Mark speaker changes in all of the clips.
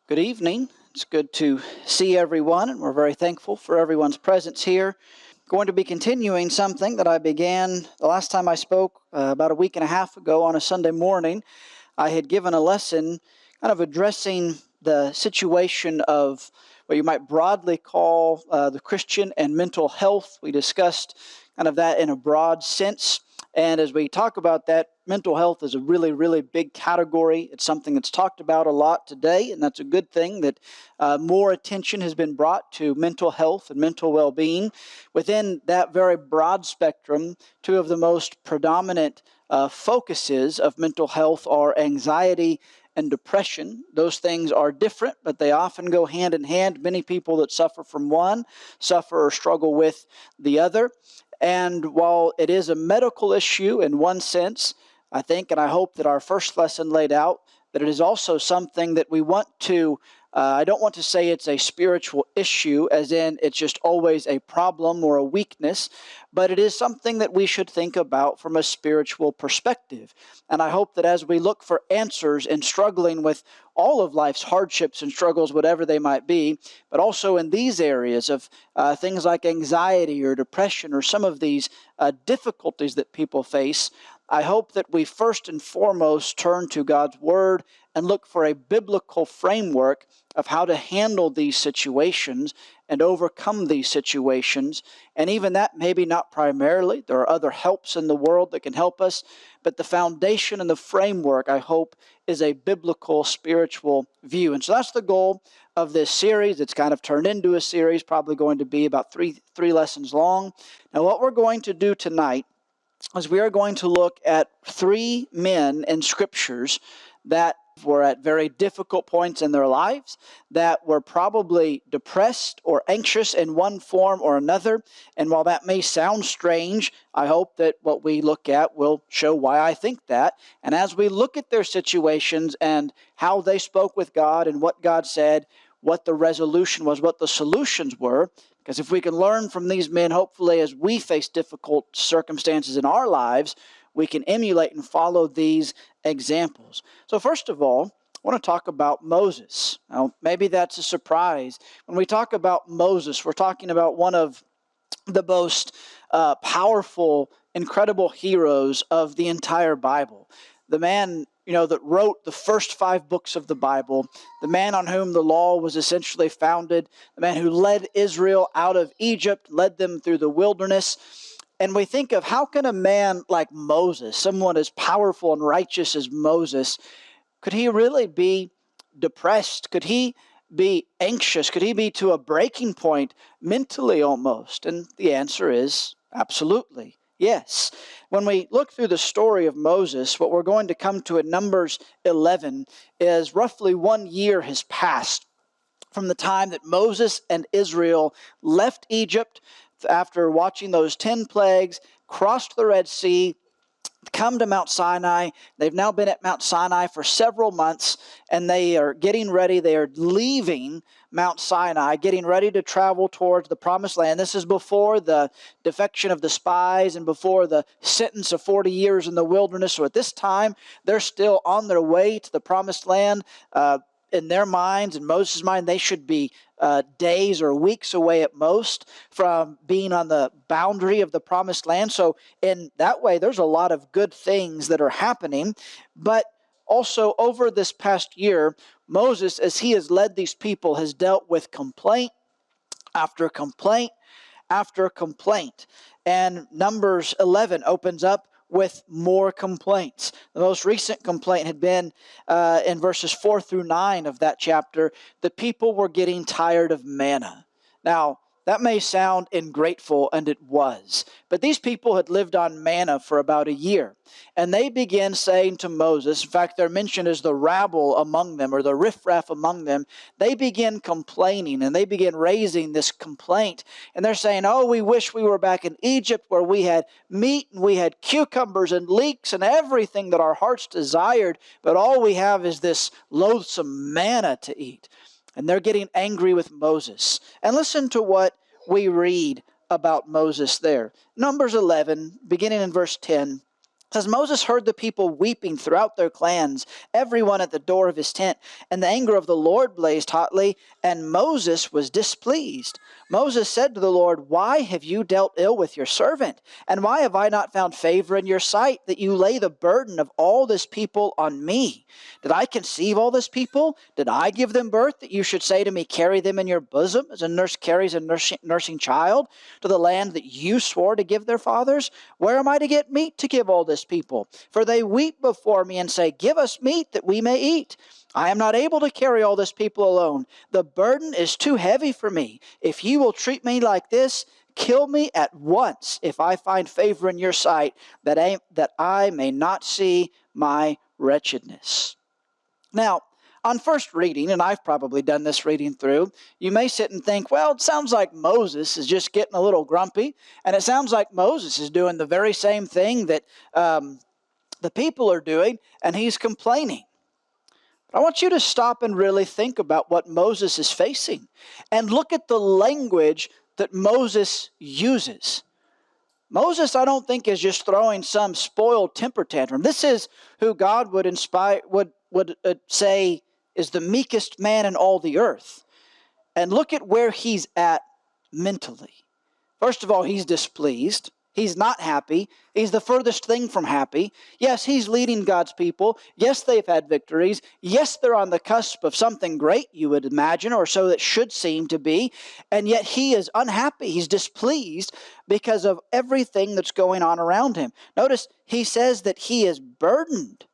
Speaker 1: Good evening. It's good to see everyone, and we're very thankful for everyone's presence here. Going to be continuing something that I began the last time I spoke about a week and a half ago on a Sunday morning. I had given a lesson kind of addressing the situation of what you might broadly call the Christian and mental health. We discussed kind of that in a broad sense. And as we talk about that, mental health is a really, really big category. It's something that's talked about a lot today, and that's a good thing that more attention has been brought to mental health and mental well-being. Within that very broad spectrum, two of the most predominant focuses of mental health are anxiety and depression. Those things are different, but they often go hand in hand. Many people that suffer from one suffer or struggle with the other. And while it is a medical issue in one sense, I think and I hope that our first lesson laid out that it is also something that we want to, I don't want to say it's a spiritual issue, as in it's just always a problem or a weakness, but it is something that we should think about from a spiritual perspective. And I hope that as we look for answers in struggling with all of life's hardships and struggles, whatever they might be, but also in these areas of things like anxiety or depression or some of these difficulties that people face, I hope that we first and foremost turn to God's Word and look for a biblical framework of how to handle these situations and overcome these situations. And even that, maybe not primarily. There are other helps in the world that can help us. But the foundation and the framework, I hope, is a biblical, spiritual view. And so that's the goal of this series. It's kind of turned into a series, probably going to be about three lessons long. Now, what we're going to do tonight is we are going to look at three men in Scriptures that were at very difficult points in their lives, that were probably depressed or anxious in one form or another. And while that may sound strange, I hope that what we look at will show why I think that. And as we look at their situations and how they spoke with God and what God said, what the resolution was, what the solutions were, because if we can learn from these men, hopefully as we face difficult circumstances in our lives, we can emulate and follow these examples. So first of all, I want to talk about Moses. Now, maybe that's a surprise. When we talk about Moses, we're talking about one of the most powerful, incredible heroes of the entire Bible. The man, that wrote the first 5 books of the Bible, the man on whom the law was essentially founded, the man who led Israel out of Egypt, led them through the wilderness. And we think of how can a man like Moses, someone as powerful and righteous as Moses, could he really be depressed? Could he be anxious? Could he be to a breaking point mentally almost? And the answer is absolutely. Yes. When we look through the story of Moses, what we're going to come to in Numbers 11 is roughly 1 year has passed from the time that Moses and Israel left Egypt after watching those 10 plagues, crossed the Red Sea, come to Mount Sinai. They've now been at Mount Sinai for several months, and they are getting ready. They are leaving Mount Sinai, getting ready to travel towards the Promised Land. This is before the defection of the spies and before the sentence of 40 years in the wilderness. So at this time, they're still on their way to the Promised Land. In their minds, in Moses' mind, they should be days or weeks away at most from being on the boundary of the Promised Land. So in that way, there's a lot of good things that are happening. But also over this past year, Moses, as he has led these people, has dealt with complaint after complaint after complaint. And Numbers 11 opens up with more complaints. The most recent complaint had been in verses 4 through 9 of that chapter. The people were getting tired of manna. Now, that may sound ingrateful, and it was. But these people had lived on manna for about a year. And they began saying to Moses, in fact, they're mentioned as the rabble among them, or the riffraff among them. They began complaining, and they began raising this complaint. And they're saying, oh, we wish we were back in Egypt where we had meat, and we had cucumbers and leeks and everything that our hearts desired. But all we have is this loathsome manna to eat. And they're getting angry with Moses. And listen to what we read about Moses there. Numbers 11, beginning in verse 10, As Moses heard the people weeping throughout their clans, everyone at the door of his tent, and the anger of the Lord blazed hotly, and Moses was displeased. Moses said to the Lord, "Why have you dealt ill with your servant? And why have I not found favor in your sight, that you lay the burden of all this people on me? Did I conceive all this people? Did I give them birth, that you should say to me, carry them in your bosom, as a nurse carries a nursing child, to the land that you swore to give their fathers? Where am I to get meat to give all this people? For they weep before me and say, 'Give us meat that we may eat.' I am not able to carry all this people alone. The burden is too heavy for me. If you will treat me like this, kill me at once if I find favor in your sight, that I may not see my wretchedness." Now, on first reading, and I've probably done this reading through, you may sit and think, well, it sounds like Moses is just getting a little grumpy, and it sounds like Moses is doing the very same thing that the people are doing, and he's complaining. I want you to stop and really think about what Moses is facing and look at the language that Moses uses. Moses, I don't think, is just throwing some spoiled temper tantrum. This is who God would say is the meekest man in all the earth. And look at where he's at mentally. First of all, he's displeased. He's not happy. He's the furthest thing from happy. Yes, he's leading God's people. Yes, they've had victories. Yes, they're on the cusp of something great, you would imagine, or so it should seem to be. And yet he is unhappy. He's displeased because of everything that's going on around him. Notice he says that he is burdened.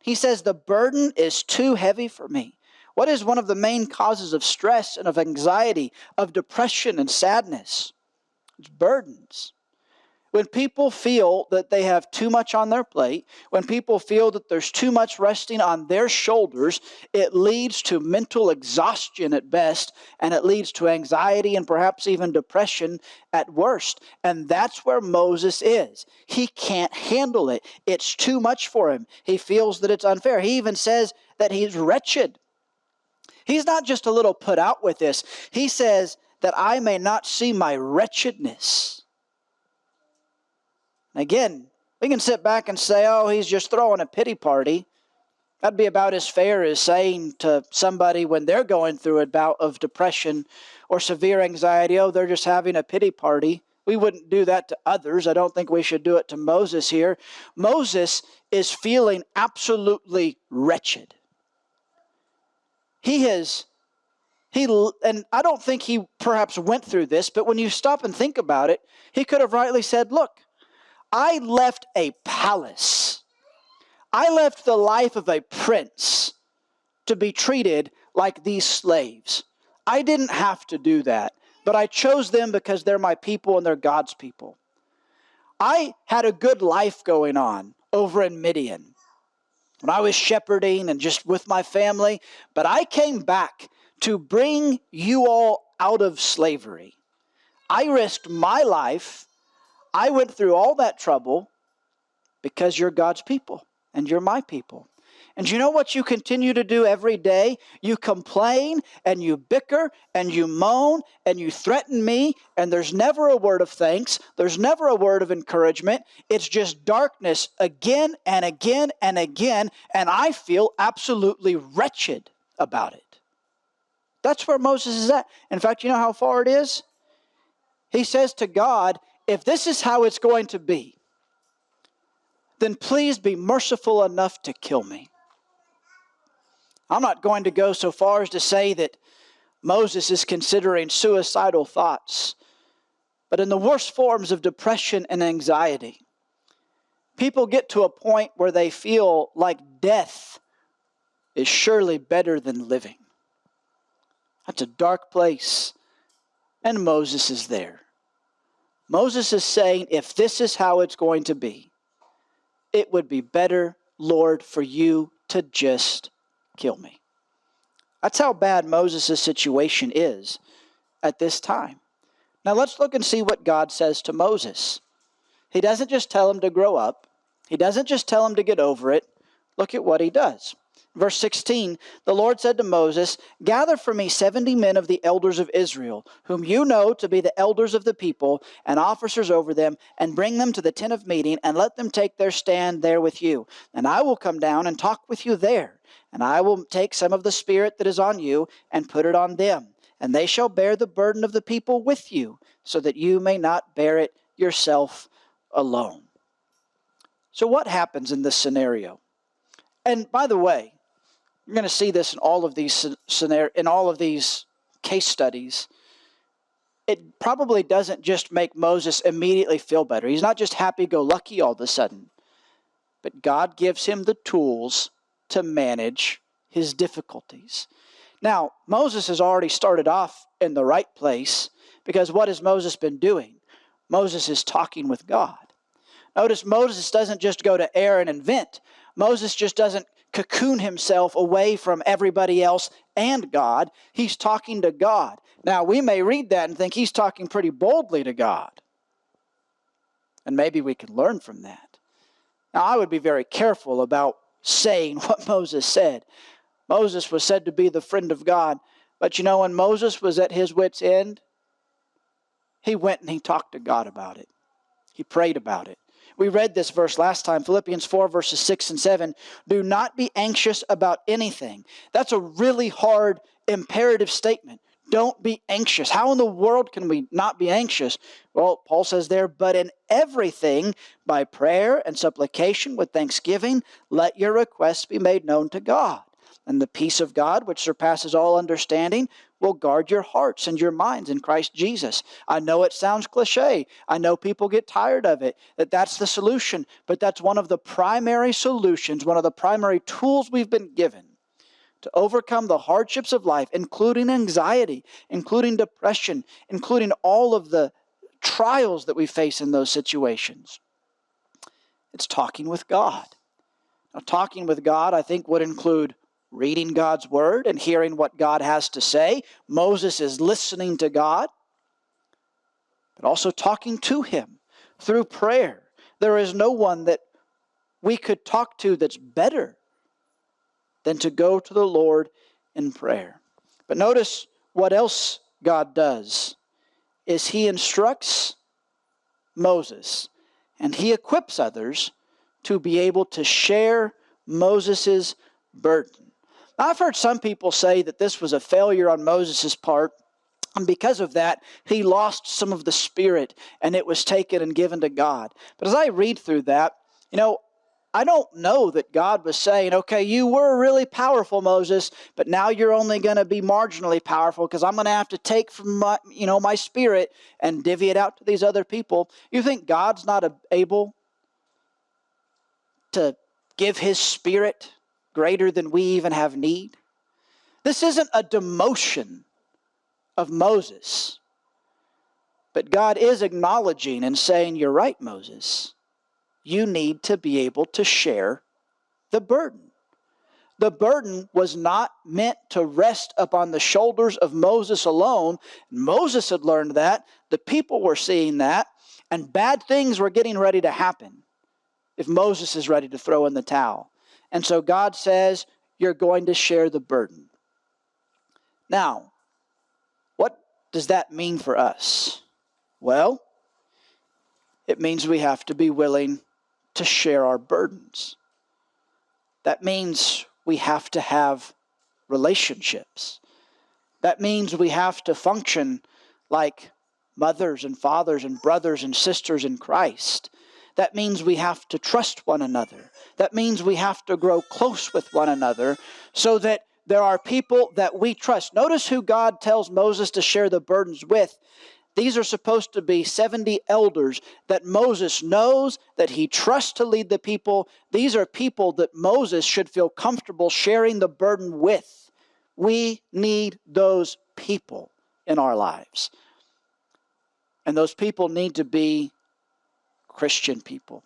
Speaker 1: He says the burden is too heavy for me. What is one of the main causes of stress and of anxiety, of depression and sadness? It's burdens. When people feel that they have too much on their plate, when people feel that there's too much resting on their shoulders, it leads to mental exhaustion at best, and it leads to anxiety and perhaps even depression at worst. And that's where Moses is. He can't handle it. It's too much for him. He feels that it's unfair. He even says that he's wretched. He's not just a little put out with this. He says that I may not see my wretchedness. Again, we can sit back and say, oh, he's just throwing a pity party. That'd be about as fair as saying to somebody when they're going through a bout of depression or severe anxiety, oh, they're just having a pity party. We wouldn't do that to others. I don't think we should do it to Moses here. Moses is feeling absolutely wretched. And I don't think he perhaps went through this, but when you stop and think about it, he could have rightly said, look, I left a palace. I left the life of a prince to be treated like these slaves. I didn't have to do that, but I chose them because they're my people and they're God's people. I had a good life going on over in Midian when I was shepherding and just with my family, but I came back to bring you all out of slavery. I risked my life. I went through all that trouble because you're God's people and you're my people. And you know what you continue to do every day? You complain and you bicker and you moan and you threaten me, and there's never a word of thanks. There's never a word of encouragement. It's just darkness again and again and again, and I feel absolutely wretched about it. That's where Moses is at. In fact, you know how far it is? He says to God, if this is how it's going to be, then please be merciful enough to kill me. I'm not going to go so far as to say that Moses is considering suicidal thoughts, but in the worst forms of depression and anxiety, people get to a point where they feel like death is surely better than living. That's a dark place, and Moses is there. Moses is saying, if this is how it's going to be, it would be better, Lord, for you to just kill me. That's how bad Moses' situation is at this time. Now let's look and see what God says to Moses. He doesn't just tell him to grow up. He doesn't just tell him to get over it. Look at what he does. Verse 16, the Lord said to Moses, gather for me 70 men of the elders of Israel, whom you know to be the elders of the people and officers over them, and bring them to the tent of meeting, and let them take their stand there with you. And I will come down and talk with you there. And I will take some of the Spirit that is on you and put it on them. And they shall bear the burden of the people with you, so that you may not bear it yourself alone. So what happens in this scenario? And by the way, you're going to see this in all of these case studies. It probably doesn't just make Moses immediately feel better. He's not just happy-go-lucky all of a sudden. But God gives him the tools to manage his difficulties. Now, Moses has already started off in the right place, because what has Moses been doing? Moses is talking with God. Notice Moses doesn't just go to Aaron and vent. Moses just doesn't cocoon himself away from everybody else and God. He's talking to God. Now, we may read that and think he's talking pretty boldly to God. And maybe we can learn from that. Now, I would be very careful about saying what Moses said. Moses was said to be the friend of God. But you know, when Moses was at his wit's end, he went and he talked to God about it. He prayed about it. We read this verse last time, Philippians 4, verses 6 and 7. Do not be anxious about anything. That's a really hard imperative statement. Don't be anxious. How in the world can we not be anxious? Well, Paul says there, but in everything, by prayer and supplication with thanksgiving, let your requests be made known to God. And the peace of God, which surpasses all understanding, will guard your hearts and your minds in Christ Jesus. I know it sounds cliche. I know people get tired of it, that's the solution. But that's one of the primary solutions, one of the primary tools we've been given to overcome the hardships of life, including anxiety, including depression, including all of the trials that we face in those situations. It's talking with God. Now, talking with God, I think, would include reading God's word and hearing what God has to say. Moses is listening to God, but also talking to him through prayer. There is no one that we could talk to that's better than to go to the Lord in prayer. But notice what else God does is he instructs Moses and he equips others to be able to share Moses' burden. I've heard some people say that this was a failure on Moses' part, and because of that, he lost some of the Spirit, and it was taken and given to God. But as I read through that, I don't know that God was saying, okay, you were really powerful, Moses, but now you're only going to be marginally powerful because I'm going to have to take from my Spirit and divvy it out to these other people. You think God's not able to give his Spirit greater than we even have need? This isn't a demotion of Moses. But God is acknowledging and saying, you're right, Moses. You need to be able to share the burden. The burden was not meant to rest upon the shoulders of Moses alone. Moses had learned that. The people were seeing that. And bad things were getting ready to happen if Moses is ready to throw in the towel. And so God says, you're going to share the burden. Now, what does that mean for us? Well, it means we have to be willing to share our burdens. That means we have to have relationships. That means we have to function like mothers and fathers and brothers and sisters in Christ. That means we have to trust one another. That means we have to grow close with one another so that there are people that we trust. Notice who God tells Moses to share the burdens with. These are supposed to be 70 elders that Moses knows, that he trusts to lead the people. These are people that Moses should feel comfortable sharing the burden with. We need those people in our lives. And those people need to be Christian people.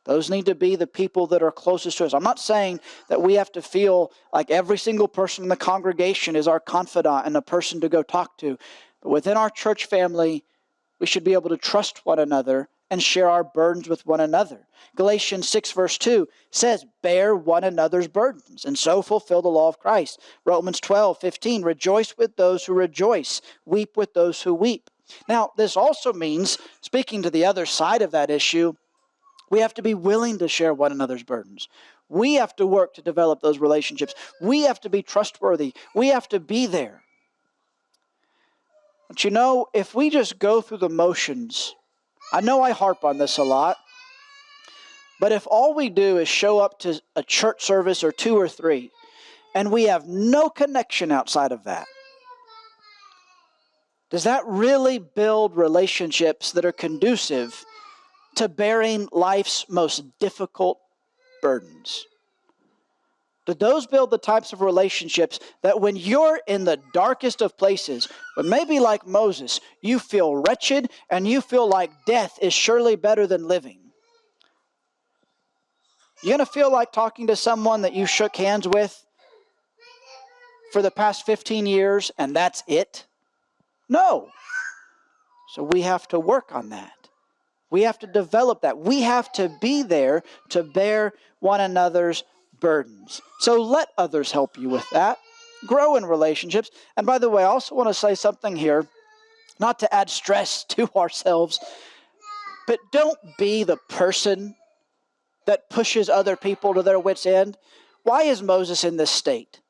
Speaker 1: Those need to be the people that are closest to us. I'm not saying that we have to feel like every single person in the congregation is our confidant and a person to go talk to. But within our church family, we should be able to trust one another and share our burdens with one another. Galatians 6 verse 2 says, bear one another's burdens, and so fulfill the law of Christ. Romans 12:15, rejoice with those who rejoice, weep with those who weep. Now, this also means, speaking to the other side of that issue, we have to be willing to share one another's burdens. We have to work to develop those relationships. We have to be trustworthy. We have to be there. But you know, if we just go through the motions, I know I harp on this a lot, but if all we do is show up to a church service or 2 or 3, and we have no connection outside of that, does that really build relationships that are conducive to bearing life's most difficult burdens? Do those build the types of relationships that when you're in the darkest of places, when maybe like Moses, you feel wretched and you feel like death is surely better than living? You're going to feel like talking to someone that you shook hands with for the past 15 years and that's it? No. So we have to work on that. We have to develop that. We have to be there to bear one another's burdens. So let others help you with that. Grow in relationships. And by the way, I also want to say something here, not to add stress to ourselves, but don't be the person that pushes other people to their wits' end. Why is Moses in this state?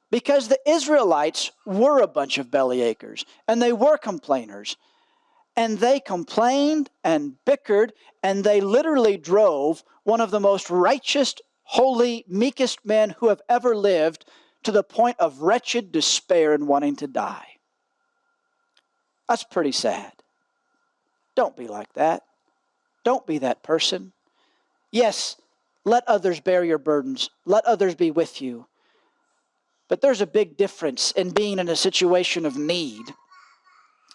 Speaker 1: Because the Israelites were a bunch of bellyachers, and they were complainers. And they complained and bickered, and they literally drove one of the most righteous, holy, meekest men who have ever lived to the point of wretched despair and wanting to die. That's pretty sad. Don't be like that. Don't be that person. Yes, let others bear your burdens. Let others be with you. But there's a big difference in being in a situation of need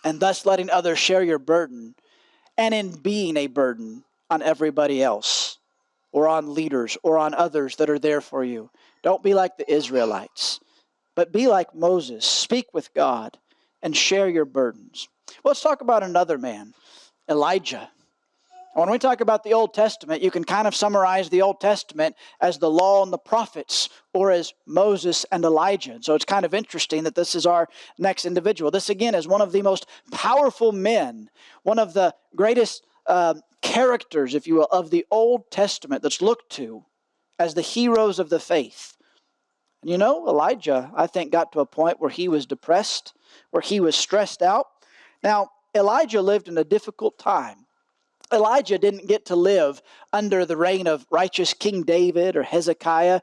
Speaker 1: and thus letting others share your burden, and in being a burden on everybody else, or on leaders, or on others that are there for you. Don't be like the Israelites, but be like Moses. Speak with God and share your burdens. Well, let's talk about another man, Elijah. When we talk about the Old Testament, you can kind of summarize the Old Testament as the law and the prophets, or as Moses and Elijah. So it's kind of interesting that this is our next individual. This, again, is one of the most powerful men, one of the greatest characters, if you will, of the Old Testament that's looked to as the heroes of the faith. And you know, Elijah, I think, got to a point where he was depressed, where he was stressed out. Now, Elijah lived in a difficult time. Elijah didn't get to live under the reign of righteous King David or Hezekiah.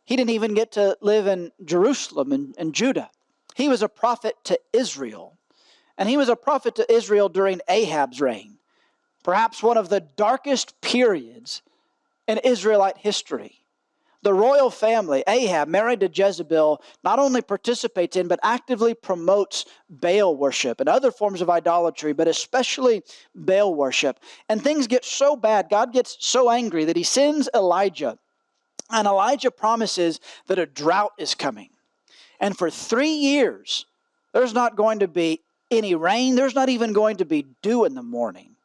Speaker 1: He didn't even get to live in Jerusalem and Judah. He was a prophet to Israel. And he was a prophet to Israel during Ahab's reign. Perhaps one of the darkest periods in Israelite history. The royal family, Ahab, married to Jezebel, not only participates in, but actively promotes Baal worship and other forms of idolatry, but especially Baal worship. And things get so bad, God gets so angry that he sends Elijah. And Elijah promises that a drought is coming. And for 3 years, there's not going to be any rain. There's not even going to be dew in the morning.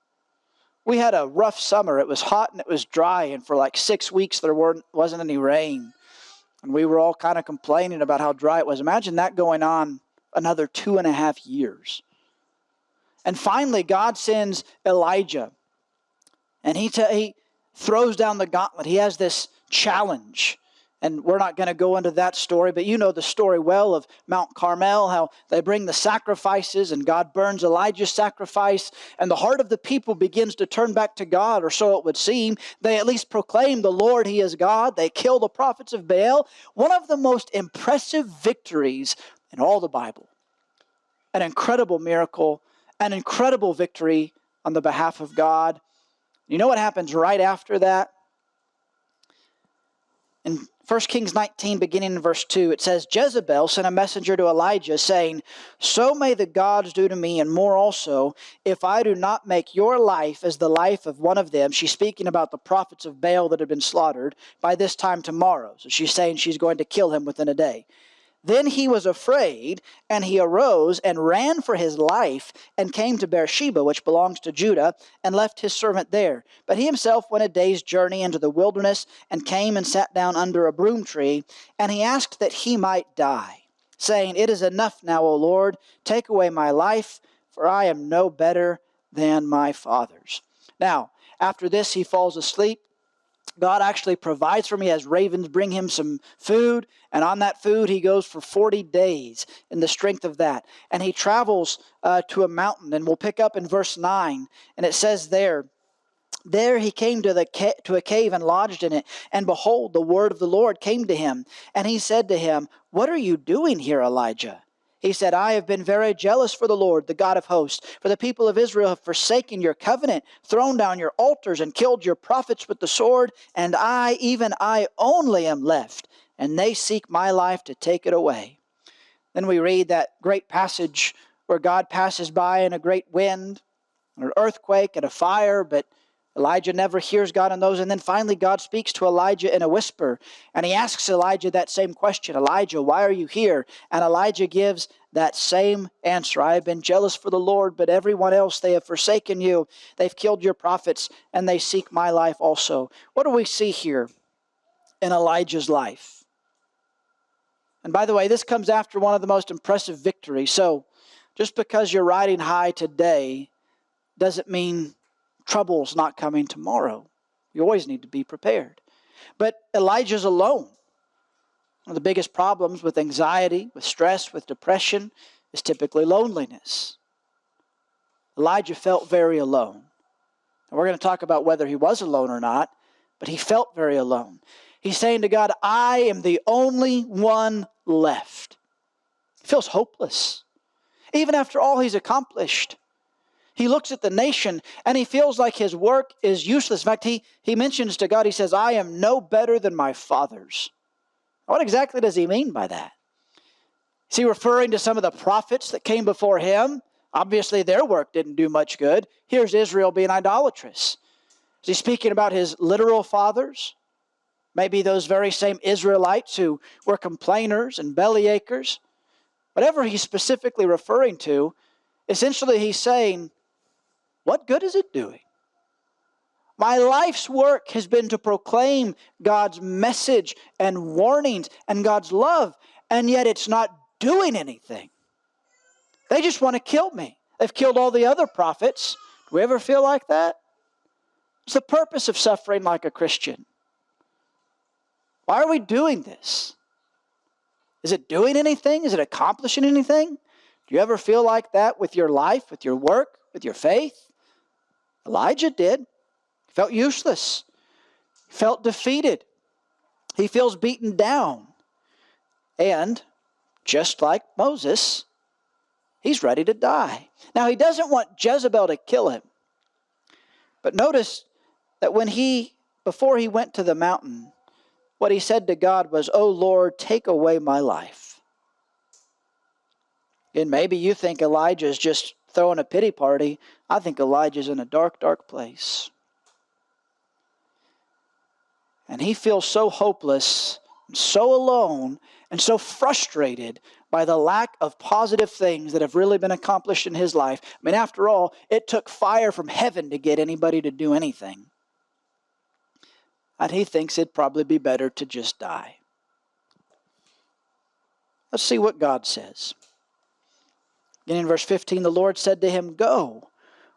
Speaker 1: We had a rough summer. It was hot and it was dry, and for like 6 weeks there wasn't any rain. And we were all kind of complaining about how dry it was. Imagine that going on another 2.5 years. And finally, God sends Elijah, and he throws down the gauntlet. He has this challenge. And we're not going to go into that story, but you know the story well of Mount Carmel, how they bring the sacrifices and God burns Elijah's sacrifice, and the heart of the people begins to turn back to God, or so it would seem. They at least proclaim the Lord, He is God. They kill the prophets of Baal. One of the most impressive victories in all the Bible. An incredible miracle, an incredible victory on the behalf of God. You know what happens right after that? In 1 Kings 19, beginning in verse 2, it says, Jezebel sent a messenger to Elijah, saying, So may the gods do to me, and more also, if I do not make your life as the life of one of them. She's speaking about the prophets of Baal that had been slaughtered by this time tomorrow. So she's saying she's going to kill him within a day. Then he was afraid, and he arose and ran for his life, and came to Beersheba, which belongs to Judah, and left his servant there. But he himself went a day's journey into the wilderness, and came and sat down under a broom tree, and he asked that he might die, saying, It is enough now, O Lord, take away my life, for I am no better than my fathers. Now, after this, he falls asleep. God actually provides for him. He has ravens bring him some food, and on that food he goes for 40 days in the strength of that. And he travels to a mountain, and we'll pick up in verse 9, and it says there he came to a cave and lodged in it, and behold, the word of the Lord came to him. And he said to him, What are you doing here, Elijah? He said, I have been very jealous for the Lord, the God of hosts. For the people of Israel have forsaken your covenant, thrown down your altars, and killed your prophets with the sword. And I, even I only, am left, and they seek my life to take it away. Then we read that great passage where God passes by in a great wind, an earthquake, and a fire, but Elijah never hears God in those. And then finally God speaks to Elijah in a whisper. And he asks Elijah that same question, Elijah, why are you here? And Elijah gives that same answer. I have been jealous for the Lord, but everyone else, they have forsaken you. They've killed your prophets, and they seek my life also. What do we see here in Elijah's life? And by the way, this comes after one of the most impressive victories. So just because you're riding high today doesn't mean trouble's not coming tomorrow. You always need to be prepared. But Elijah's alone. One of the biggest problems with anxiety, with stress, with depression is typically loneliness. Elijah felt very alone. And we're going to talk about whether he was alone or not, but he felt very alone. He's saying to God, I am the only one left. He feels hopeless. Even after all he's accomplished. He looks at the nation and he feels like his work is useless. In fact, he mentions to God, he says, I am no better than my fathers. What exactly does he mean by that? Is he referring to some of the prophets that came before him? Obviously, their work didn't do much good. Here's Israel being idolatrous. Is he speaking about his literal fathers? Maybe those very same Israelites who were complainers and bellyachers? Whatever he's specifically referring to, essentially he's saying, what good is it doing? My life's work has been to proclaim God's message and warnings and God's love, and yet it's not doing anything. They just want to kill me. They've killed all the other prophets. Do we ever feel like that? What's the purpose of suffering like a Christian? Why are we doing this? Is it doing anything? Is it accomplishing anything? Do you ever feel like that with your life, with your work, with your faith? Elijah did. He felt useless. He felt defeated. He feels beaten down. And just like Moses, he's ready to die. Now, he doesn't want Jezebel to kill him. But notice that before he went to the mountain, what he said to God was, "Oh Lord, take away my life." And maybe you think Elijah is just throwing a pity party. I think Elijah's in a dark, dark place. And he feels so hopeless, and so alone, and so frustrated by the lack of positive things that have really been accomplished in his life. I mean, after all, it took fire from heaven to get anybody to do anything. And he thinks it'd probably be better to just die. Let's see what God says. Beginning in verse 15, the Lord said to him, "Go,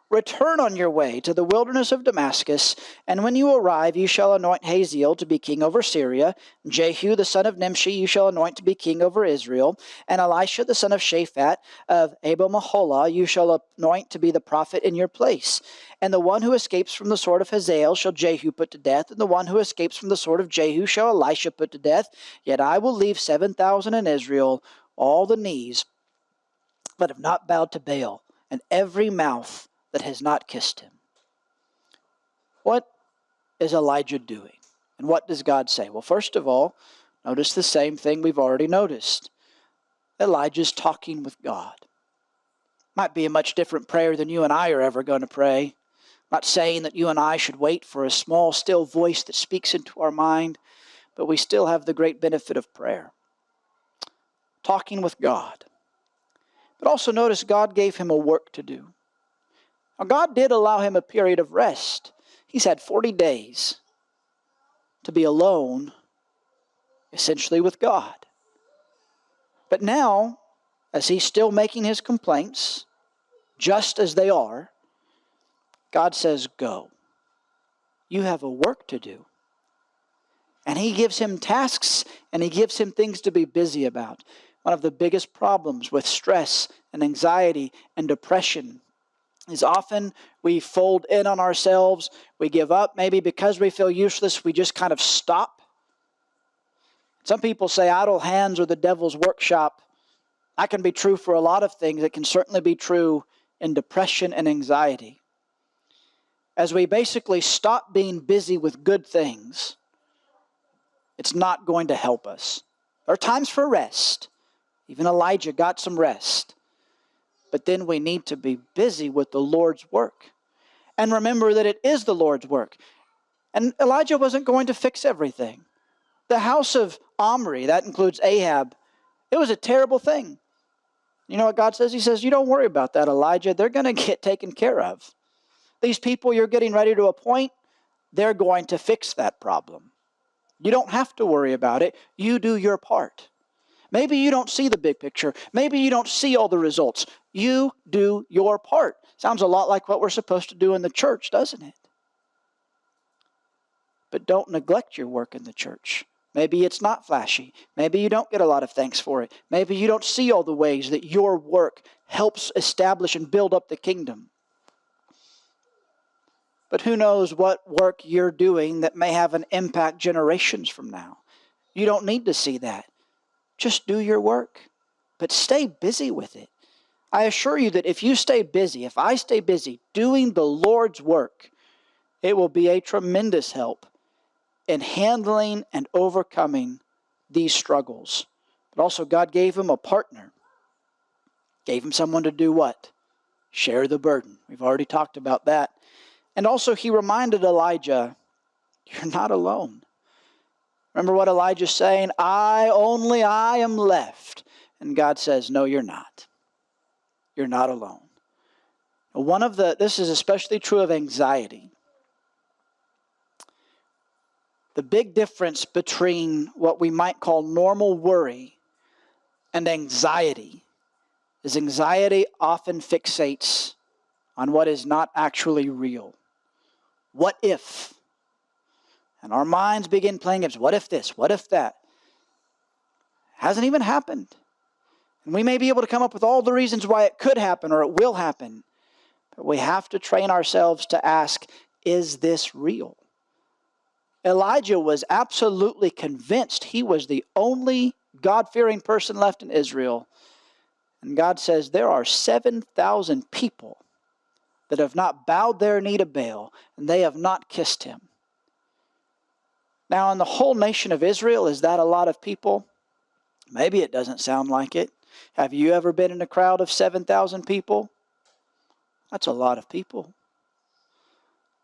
Speaker 1: return on your way to the wilderness of Damascus, and when you arrive you shall anoint Hazael to be king over Syria, Jehu the son of Nimshi you shall anoint to be king over Israel, and Elisha the son of Shaphat of Abel-Maholah you shall anoint to be the prophet in your place. And the one who escapes from the sword of Hazael shall Jehu put to death, and the one who escapes from the sword of Jehu shall Elisha put to death. Yet I will leave 7,000 in Israel, all the knees that have not bowed to Baal, and every mouth that has not kissed him." What is Elijah doing? And what does God say? Well, first of all, notice the same thing we've already noticed. Elijah's talking with God. Might be a much different prayer than you and I are ever going to pray. I'm not saying that you and I should wait for a small, still voice that speaks into our mind, but we still have the great benefit of prayer. talking with God. But also notice God gave him a work to do. Now, God did allow him a period of rest. He's had 40 days to be alone, essentially with God. But now, as he's still making his complaints, just as they are, God says, go. You have a work to do. And he gives him tasks and he gives him things to be busy about. One of the biggest problems with stress and anxiety and depression is often we fold in on ourselves, we give up. Maybe because we feel useless, we just kind of stop. Some people say idle hands are the devil's workshop. That can be true for a lot of things. It can certainly be true in depression and anxiety. As we basically stop being busy with good things, it's not going to help us. There are times for rest. Even Elijah got some rest. But then we need to be busy with the Lord's work. And remember that it is the Lord's work. And Elijah wasn't going to fix everything. The house of Omri, that includes Ahab, it was a terrible thing. You know what God says? He says, you don't worry about that, Elijah. They're going to get taken care of. These people you're getting ready to appoint, they're going to fix that problem. You don't have to worry about it. You do your part. Maybe you don't see the big picture. Maybe you don't see all the results. You do your part. Sounds a lot like what we're supposed to do in the church, doesn't it? But don't neglect your work in the church. Maybe it's not flashy. Maybe you don't get a lot of thanks for it. Maybe you don't see all the ways that your work helps establish and build up the kingdom. But who knows what work you're doing that may have an impact generations from now. You don't need to see that. Just do your work. But stay busy with it. I assure you that if you stay busy, if I stay busy doing the Lord's work, it will be a tremendous help in handling and overcoming these struggles. But also God gave him a partner. Gave him someone to do what? Share the burden. We've already talked about that. And also he reminded Elijah, you're not alone. Remember what Elijah's saying? I am left. And God says, no, you're not. You're not alone. This is especially true of anxiety. The big difference between what we might call normal worry and anxiety is anxiety often fixates on what is not actually real. What if? And our minds begin playing games. What if this? What if that? Hasn't even happened. And we may be able to come up with all the reasons why it could happen or it will happen. But we have to train ourselves to ask, is this real? Elijah was absolutely convinced he was the only God-fearing person left in Israel. And God says there are 7,000 people that have not bowed their knee to Baal, and they have not kissed him. Now, in the whole nation of Israel, is that a lot of people? Maybe it doesn't sound like it. Have you ever been in a crowd of 7,000 people? That's a lot of people.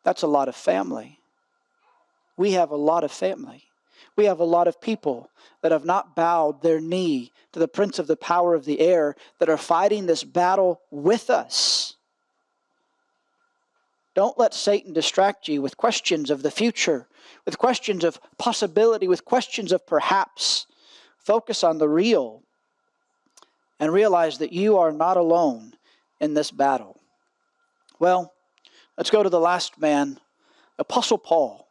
Speaker 1: That's a lot of family. We have a lot of family. We have a lot of people that have not bowed their knee to the prince of the power of the air that are fighting this battle with us. Don't let Satan distract you with questions of the future, with questions of possibility, with questions of perhaps. Focus on the real and realize that you are not alone in this battle. Well, let's go to the last man, Apostle Paul.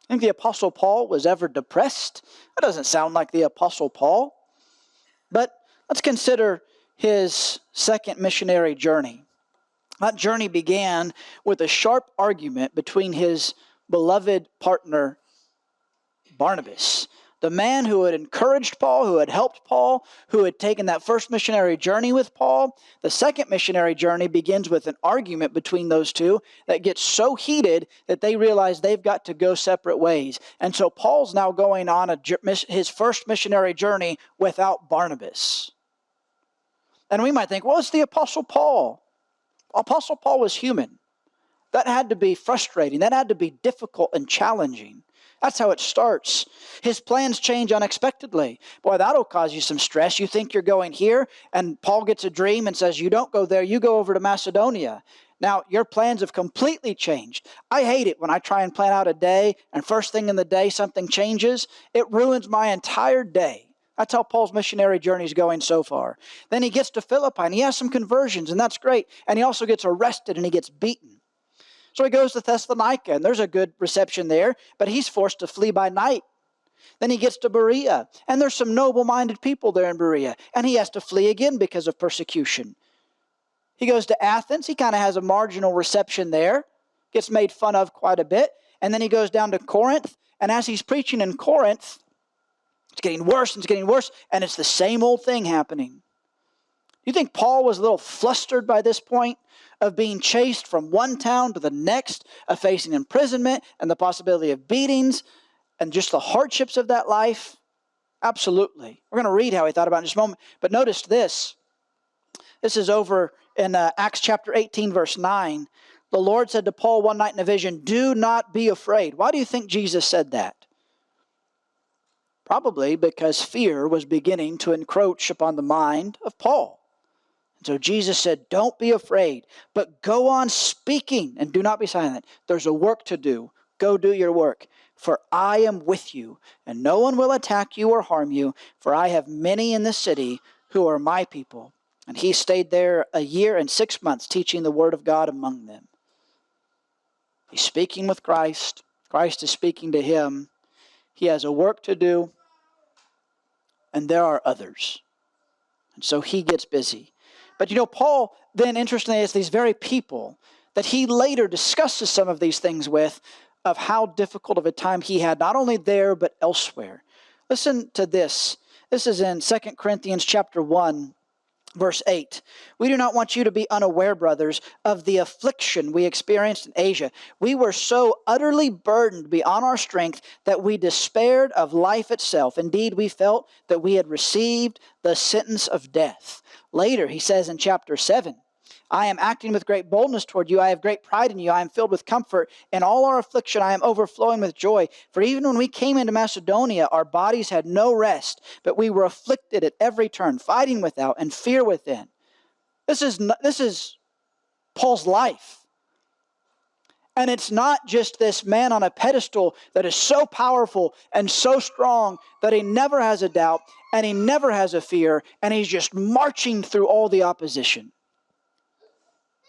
Speaker 1: Think the Apostle Paul was ever depressed? That doesn't sound like the Apostle Paul. But let's consider his second missionary journey. That journey began with a sharp argument between his beloved partner, Barnabas. The man who had encouraged Paul, who had helped Paul, who had taken that first missionary journey with Paul. The second missionary journey begins with an argument between those two that gets so heated that they realize they've got to go separate ways. And so Paul's now going on his first missionary journey without Barnabas. And we might think, well, it's the Apostle Paul. Apostle Paul was human. That had to be frustrating. That had to be difficult and challenging. That's how it starts. His plans change unexpectedly. Boy, that'll cause you some stress. You think you're going here, and Paul gets a dream and says, you don't go there, you go over to Macedonia. Now, your plans have completely changed. I hate it when I try and plan out a day, and first thing in the day something changes. It ruins my entire day. That's how Paul's missionary journey is going so far. Then he gets to Philippi, and he has some conversions, and that's great. And he also gets arrested, and he gets beaten. So he goes to Thessalonica, and there's a good reception there, but he's forced to flee by night. Then he gets to Berea, and there's some noble-minded people there in Berea, and he has to flee again because of persecution. He goes to Athens. He kind of has a marginal reception there, gets made fun of quite a bit, and then he goes down to Corinth, and as he's preaching in Corinth, it's getting worse and it's getting worse, and it's the same old thing happening. Do you think Paul was a little flustered by this point of being chased from one town to the next, of facing imprisonment and the possibility of beatings and just the hardships of that life? Absolutely. We're going to read how he thought about it in just a moment. But notice this. This is over in Acts chapter 18, verse 9. The Lord said to Paul one night in a vision, "Do not be afraid." Why do you think Jesus said that? Probably because fear was beginning to encroach upon the mind of Paul. And so Jesus said, don't be afraid, but go on speaking and do not be silent. There's a work to do. Go do your work. For I am with you, and no one will attack you or harm you, for I have many in the city who are my people. And he stayed there 1 year and 6 months, teaching the word of God among them. He's speaking with Christ. Christ is speaking to him. He has a work to do, and there are others. And so he gets busy. But Paul then, interestingly, is these very people that he later discusses some of these things with, of how difficult of a time he had, not only there, but elsewhere. Listen to this. This is in 2 Corinthians chapter 1, verse 8. We do not want you to be unaware, brothers, of the affliction we experienced in Asia. We were so utterly burdened beyond our strength that we despaired of life itself. Indeed, we felt that we had received the sentence of death. Later, he says in chapter 7, I am acting with great boldness toward you. I have great pride in you. I am filled with comfort. In all our affliction, I am overflowing with joy. For even when we came into Macedonia, our bodies had no rest, but we were afflicted at every turn, fighting without and fear within. This is Paul's life. And it's not just this man on a pedestal that is so powerful and so strong that he never has a doubt and he never has a fear, and he's just marching through all the opposition.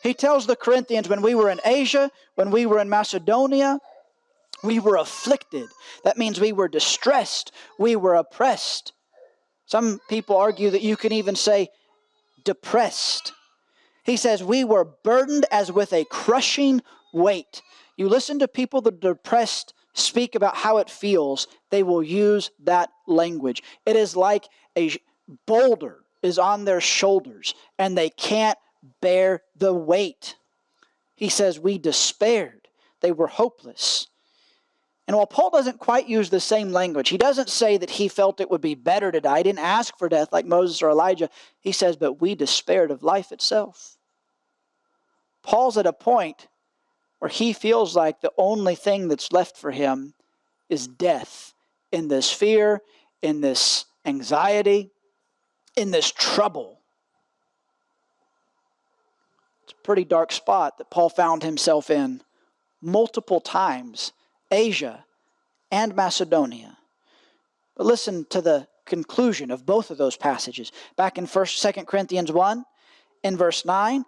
Speaker 1: He tells the Corinthians, when we were in Asia, when we were in Macedonia, we were afflicted. That means we were distressed. We were oppressed. Some people argue that you can even say depressed. He says we were burdened as with a crushing weight. You listen to people that are depressed speak about how it feels, they will use that language. It is like a boulder is on their shoulders and they can't bear the weight. He says we despaired. They were hopeless. And while Paul doesn't quite use the same language, he doesn't say that he felt it would be better to die. He didn't ask for death like Moses or Elijah. He says, but we despaired of life itself. Paul's at a point where he feels like the only thing that's left for him is death, in this fear, in this anxiety, in this trouble. It's a pretty dark spot that Paul found himself in multiple times, Asia and Macedonia. But listen to the conclusion of both of those passages. Back in 2 Corinthians 1, in verse 9,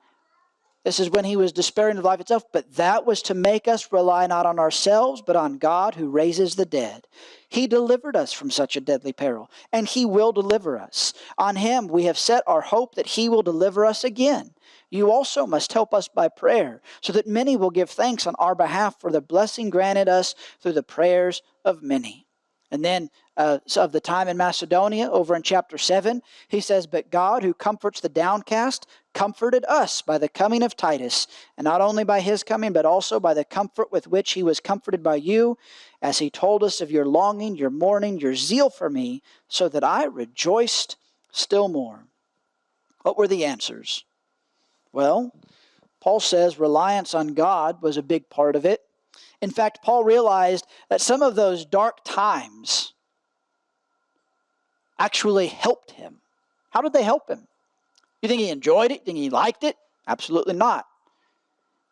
Speaker 1: this is when he was despairing of life itself. But that was to make us rely not on ourselves, but on God who raises the dead. He delivered us from such a deadly peril, and he will deliver us. On him we have set our hope that he will deliver us again. You also must help us by prayer, so that many will give thanks on our behalf for the blessing granted us through the prayers of many. And then of the time in Macedonia, over in chapter 7, he says, but God who comforts the downcast comforted us by the coming of Titus, and not only by his coming, but also by the comfort with which he was comforted by you, as he told us of your longing, your mourning, your zeal for me, so that I rejoiced still more. What were the answers? Well, Paul says reliance on God was a big part of it. In fact, Paul realized that some of those dark times actually helped him. How did they help him? You think he enjoyed it? You think he liked it? Absolutely not.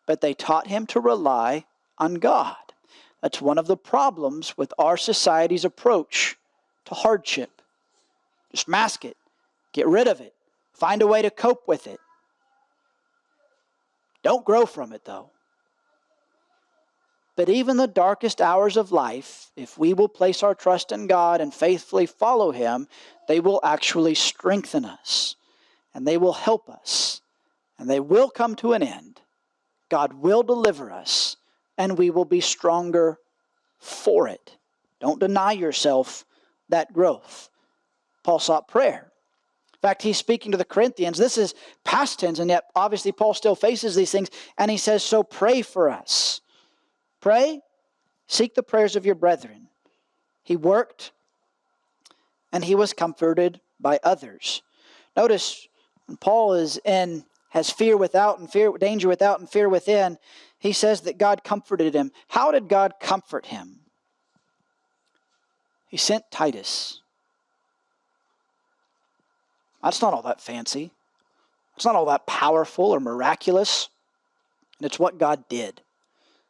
Speaker 1: But they taught him to rely on God. That's one of the problems with our society's approach to hardship. Just mask it. Get rid of it. Find a way to cope with it. Don't grow from it, though. But even the darkest hours of life, if we will place our trust in God and faithfully follow Him, they will actually strengthen us. And they will help us. And they will come to an end. God will deliver us. And we will be stronger for it. Don't deny yourself that growth. Paul sought prayer. In fact, he's speaking to the Corinthians. This is past tense, and yet obviously Paul still faces these things. And he says, so pray for us. Pray, seek the prayers of your brethren. He worked, and he was comforted by others. Notice, when Paul has fear without and danger without and fear within, he says that God comforted him. How did God comfort him? He sent Titus. That's not all that fancy. It's not all that powerful or miraculous. And it's what God did.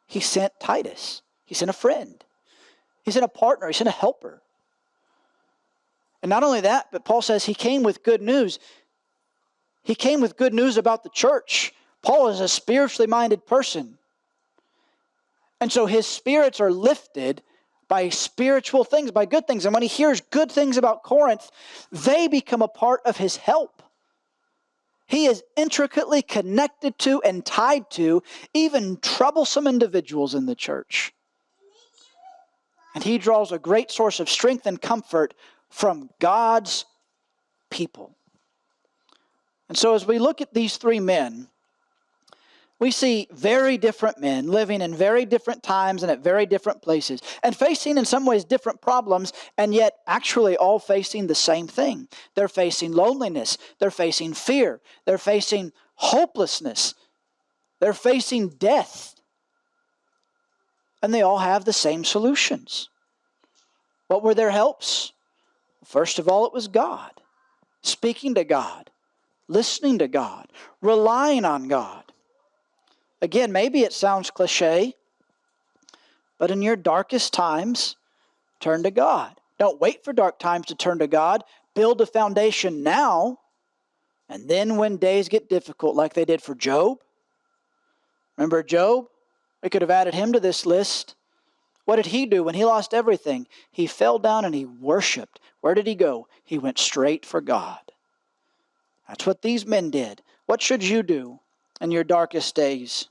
Speaker 1: He sent Titus. He sent a friend. He sent a partner. He sent a helper. And not only that, but Paul says he came with good news. He came with good news about the church. Paul is a spiritually minded person. And so his spirits are lifted by spiritual things, by good things. And when he hears good things about Corinth, they become a part of his help. He is intricately connected to and tied to even troublesome individuals in the church. And he draws a great source of strength and comfort from God's people. And so as we look at these three men, we see very different men living in very different times and at very different places and facing in some ways different problems, and yet actually all facing the same thing. They're facing loneliness. They're facing fear. They're facing hopelessness. They're facing death. And they all have the same solutions. What were their helps? First of all, it was God. Speaking to God. Listening to God. Relying on God. Again, maybe it sounds cliche, but in your darkest times, turn to God. Don't wait for dark times to turn to God. Build a foundation now, and then when days get difficult, like they did for Job. Remember Job? We could have added him to this list. What did he do when he lost everything? He fell down and he worshiped. Where did he go? He went straight for God. That's what these men did. What should you do in your darkest days?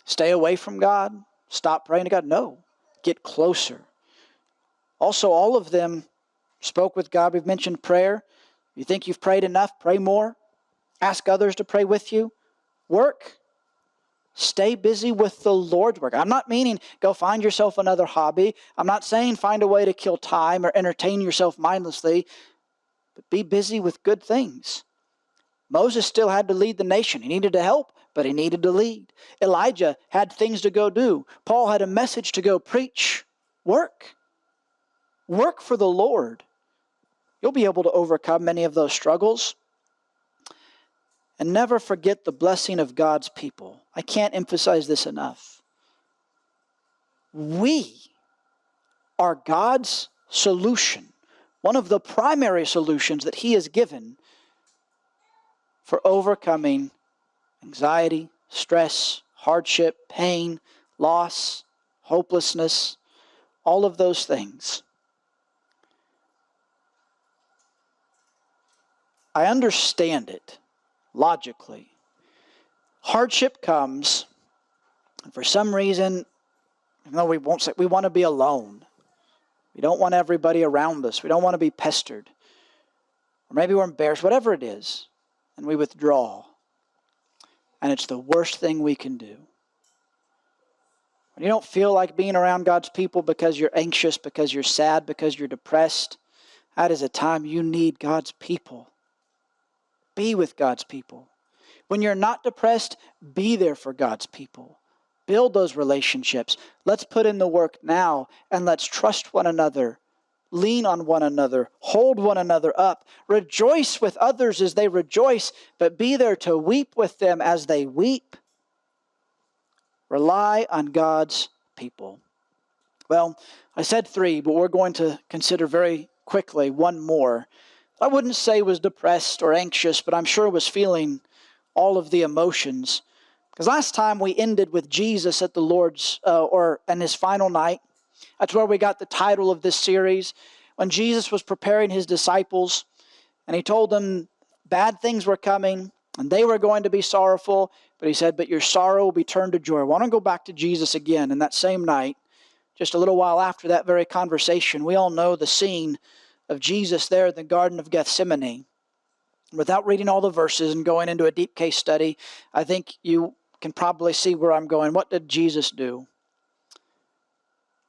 Speaker 1: Stay away from God? Stop praying to God? No. Get closer. Also, all of them spoke with God. We've mentioned prayer. You think you've prayed enough? Pray more. Ask others to pray with you. Work. Stay busy with the Lord's work. I'm not meaning go find yourself another hobby. I'm not saying find a way to kill time or entertain yourself mindlessly. But be busy with good things. Moses still had to lead the nation. He needed to help, but he needed to lead. Elijah had things to go do. Paul had a message to go preach. Work. Work for the Lord. You'll be able to overcome many of those struggles. And never forget the blessing of God's people. I can't emphasize this enough. We are God's solution. One of the primary solutions that He has given for overcoming anxiety, stress, hardship, pain, loss, hopelessness, all of those things. I understand it logically. Hardship comes, and for some reason, we won't say we want to be alone. We don't want everybody around us. We don't want to be pestered. Or maybe we're embarrassed, whatever it is. And we withdraw. And it's the worst thing we can do. When you don't feel like being around God's people because you're anxious, because you're sad, because you're depressed, that is a time you need God's people. Be with God's people. When you're not depressed, be there for God's people. build those relationships. Let's put in the work now, and let's trust one another. Lean on one another. Hold one another up. Rejoice with others as they rejoice, but be there to weep with them as they weep. Rely on God's people. Well, I said 3, but we're going to consider very quickly one more. I wouldn't say was depressed or anxious, but I'm sure was feeling all of the emotions. Because last time we ended with Jesus at the Lord's, and his final night. That's where we got the title of this series. When Jesus was preparing his disciples, and he told them bad things were coming, and they were going to be sorrowful. But he said, but your sorrow will be turned to joy. I want to go back to Jesus again. And that same night, just a little while after that very conversation, we all know the scene of Jesus there in the Garden of Gethsemane. Without reading all the verses and going into a deep case study, I think you can probably see where I'm going. What did Jesus do?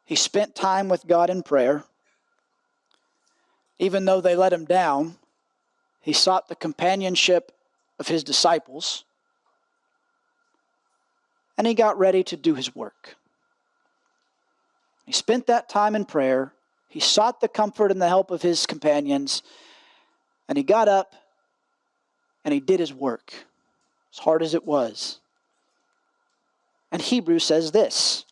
Speaker 1: He spent time with God in prayer. Even though they let him down, he sought the companionship of his disciples, and he got ready to do his work. He spent that time in prayer. He sought the comfort and the help of his companions, and he got up and he did his work, as hard as it was. And Hebrews says this,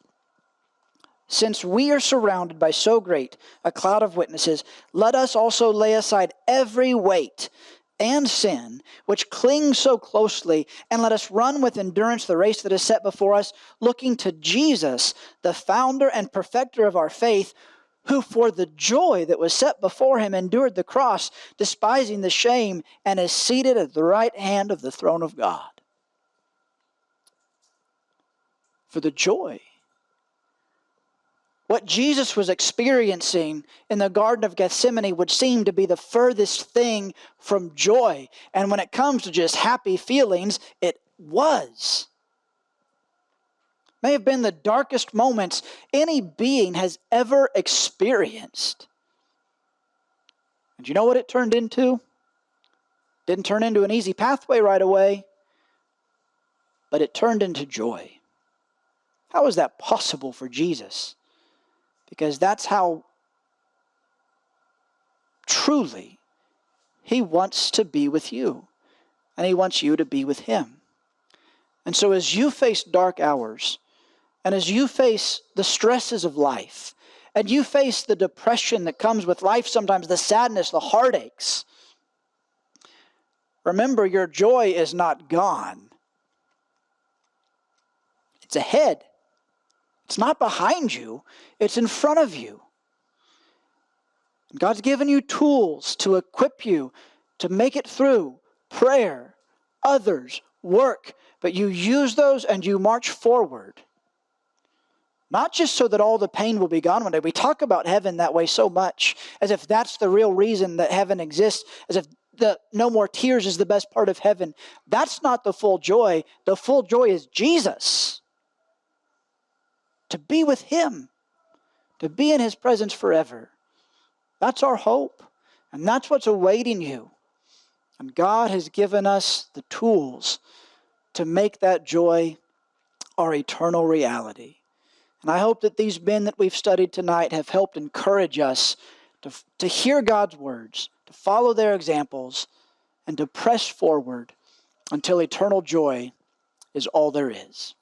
Speaker 1: since we are surrounded by so great a cloud of witnesses, let us also lay aside every weight and sin which clings so closely, and let us run with endurance the race that is set before us, looking to Jesus, the founder and perfecter of our faith, who for the joy that was set before him endured the cross, despising the shame, and is seated at the right hand of the throne of God. For the joy. What Jesus was experiencing in the Garden of Gethsemane would seem to be the furthest thing from joy. And when it comes to just happy feelings, it was. May have been the darkest moments any being has ever experienced. And you know what it turned into? Didn't turn into an easy pathway right away, but it turned into joy. How is that possible for Jesus? Because that's how truly he wants to be with you. And he wants you to be with him. And so as you face dark hours, and as you face the stresses of life, and you face the depression that comes with life sometimes, the sadness, the heartaches, remember your joy is not gone. It's ahead. It's not behind you. It's in front of you. God's given you tools to equip you to make it through prayer, others, work, but you use those and you march forward. Not just so that all the pain will be gone one day. We talk about heaven that way so much, as if that's the real reason that heaven exists, as if the no more tears is the best part of heaven. That's not the full joy. The full joy is Jesus. To be with him, to be in his presence forever. That's our hope, and that's what's awaiting you. And God has given us the tools to make that joy our eternal reality. And I hope that these men that we've studied tonight have helped encourage us to hear God's words, to follow their examples, and to press forward until eternal joy is all there is.